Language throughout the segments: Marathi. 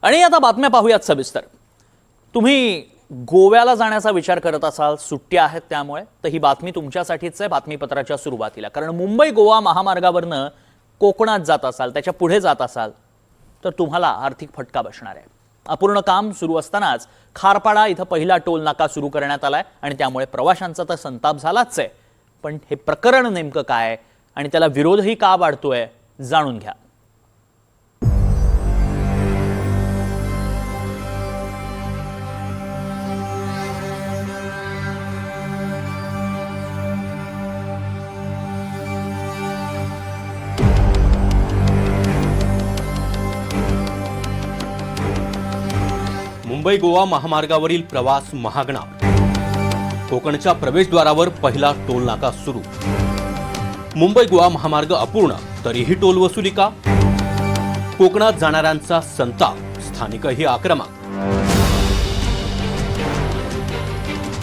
आणि आता बातम्या पाहूयात सविस्तर। तुम्ही गोव्याला जाण्याचा विचार करत असाल, सुट्ट्या आहेत त्यामुळे, तर ही बातमी तुमच्यासाठीच आहे बातमीपत्राच्या सुरुवातीला। कारण मुंबई गोवा महामार्गावरनं कोकणात जात असाल, त्याच्या पुढे जात असाल तर तुम्हाला आर्थिक फटका बसणार आहे। अपूर्ण काम सुरू असतानाच खारपाडा इथं पहिला टोल नाका सुरू करण्यात आलाय आणि त्यामुळे प्रवाशांचा तर संताप झालाच आहे। पण हे प्रकरण नेमकं काय आणि त्याला विरोधही का वाढतोय जाणून घ्या। मुंबई गोवा महामार्गावरील प्रवास महागणार। कोकणच्या प्रवेशद्वारावर पहिला टोल नाका सुरू। मुंबई गोवा महामार्ग अपूर्ण तरीही टोल वसुली का? कोकणात जाणाऱ्यांचा संताप, स्थानिकही आक्रमक।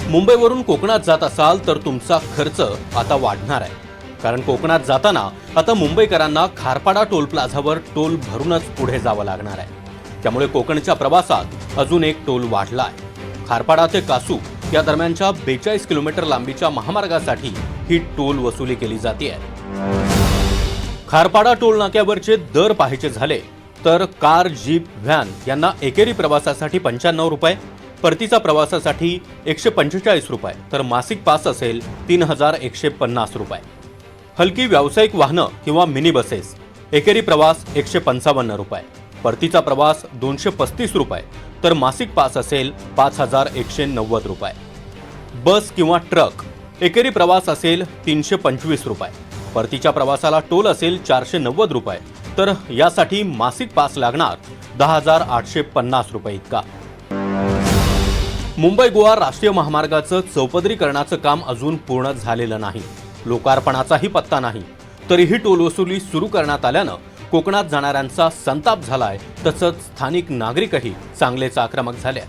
मुंबईवरून कोकणात जात असाल तर तुमचा खर्च आता वाढणार आहे, कारण कोकणात जाताना आता मुंबईकरांना खारपाडा टोल प्लाझावर टोल भरूनच पुढे जावं लागणार आहे। त्यामुळे कोकणच्या प्रवासात अजून एक टोल वाढला आहे। खारपाडा ते कासू या दरम्यानच्या 42 किलोमीटर लांबीच्या महामार्गासाठी ही टोल वसुली केली जाते। खारपाडा टोल नाक्यावरचे दर पाहायचे झाले तर कार, जीप, व्हॅन यांना एकेरी प्रवासासाठी 95 रुपये, परतीचा प्रवासासाठी 145 रुपये, तर मासिक पास असेल 3150 रुपये। हलकी व्यावसायिक वाहनं किंवा मिनी बसेस एकेरी प्रवास 155 रुपये, परतीचा प्रवास 235 रुपये, तर मासिक पास असेल 5190 रुपये। बस किंवा ट्रक एकेरी प्रवास असेल 325 रुपये, परतीच्या प्रवासाला टोल असेल 490 रुपये, तर यासाठी मासिक पास लागणार 10,850 रुपये इतका। मुंबई गोवा राष्ट्रीय महामार्गाचं चौपदरीकरणाचं काम अजून पूर्ण झालेलं नाही, लोकार्पणाचाही पत्ता नाही, तरीही टोल वसुली सुरू करण्यात आल्यानं कोकणात जाणाऱ्यांचा संताप झालाय, तसंच स्थानिक नागरिकही चांगलेच आक्रमक झाले।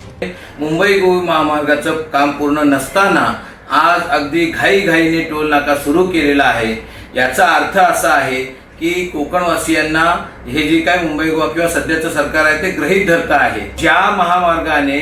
मुंबई गोवा महामार्गाचं काम पूर्ण नसताना आज अगदी घाईघाईने टोल नाका सुरू केलेला आहे। याचा अर्थ असा आहे की कोकणवासियांना हे जे काय मुंबई गोवा किंवा सध्याचं सरकार आहे ते गृहीत धरत आहे। ज्या महामार्गाने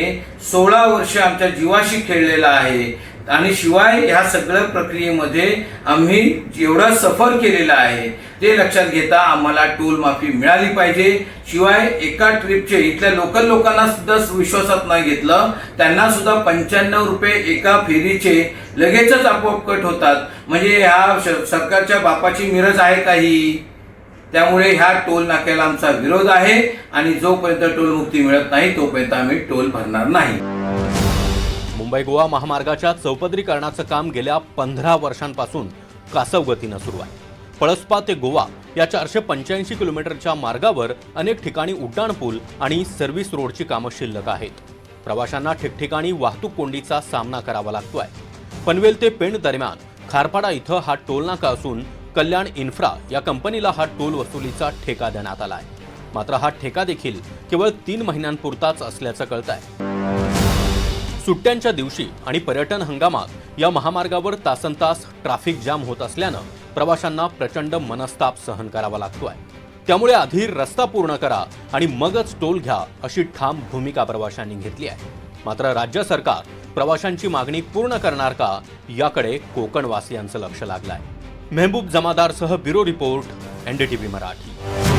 16 वर्ष आमच्या जीवाशी खेळलेला आहे आणि शिवाय ह्या सगळ्या प्रक्रियेमध्ये आम्ही जेवढा सफर केलेला आहे ते लक्षात घेता आम्हाला टोल माफी मिळाली पाहिजे। शिवाय एका ट्रिपचे इथल्या लोकल लोकांना सुद्धा विश्वासात नाही घेतलं, त्यांना सुद्धा 95 रुपये एका फेरीचे लगेचच आपोआप कट होतात। म्हणजे ह्या सरकारच्या बापाची मिरज आहे काही। त्यामुळे ह्या टोल नाक्याला आमचा विरोध आहे आणि जोपर्यंत टोल मुक्ती मिळत नाही तोपर्यंत आम्ही टोल भरणार नाही। मुंबई गोवा महामार्गाच्या चौपदरीकरणाचं काम गेल्या 15 वर्षांपासून कासव गतीनं सुरू आहे। पळसपा ते गोवा या 485 किलोमीटरच्या मार्गावर अनेक ठिकाणी उड्डाणपूल आणि सर्व्हिस रोडची कामं शिल्लक आहेत। प्रवाशांना ठिकठिकाणी वाहतूक कोंडीचा सामना करावा लागतोय। पनवेल ते पेण दरम्यान खारपाडा इथं हा टोल नाका असून कल्याण इन्फ्रा या कंपनीला हा टोल वसुलीचा ठेका देण्यात आला आहे। मात्र हा ठेका देखील केवळ 3 महिन्यांपुरताच असल्याचं कळतंय। सुट्ट्यांच्या दिवशी आणि पर्यटन हंगामात या महामार्गावर तासनतास ट्रॅफिक जाम होत असल्यानं प्रवाशांना प्रचंड मनस्ताप सहन करावा लागतोय। त्यामुळे आधी रस्ता पूर्ण करा आणि मगच टोल घ्या अशी ठाम भूमिका प्रवाशांनी घेतली आहे। मात्र राज्य सरकार प्रवाशांची मागणी पूर्ण करणार का याकडे कोकणवासियांचं लक्ष लागलंय। मेहबूब जमादारसह ब्युरो रिपोर्ट, NDTV मराठी।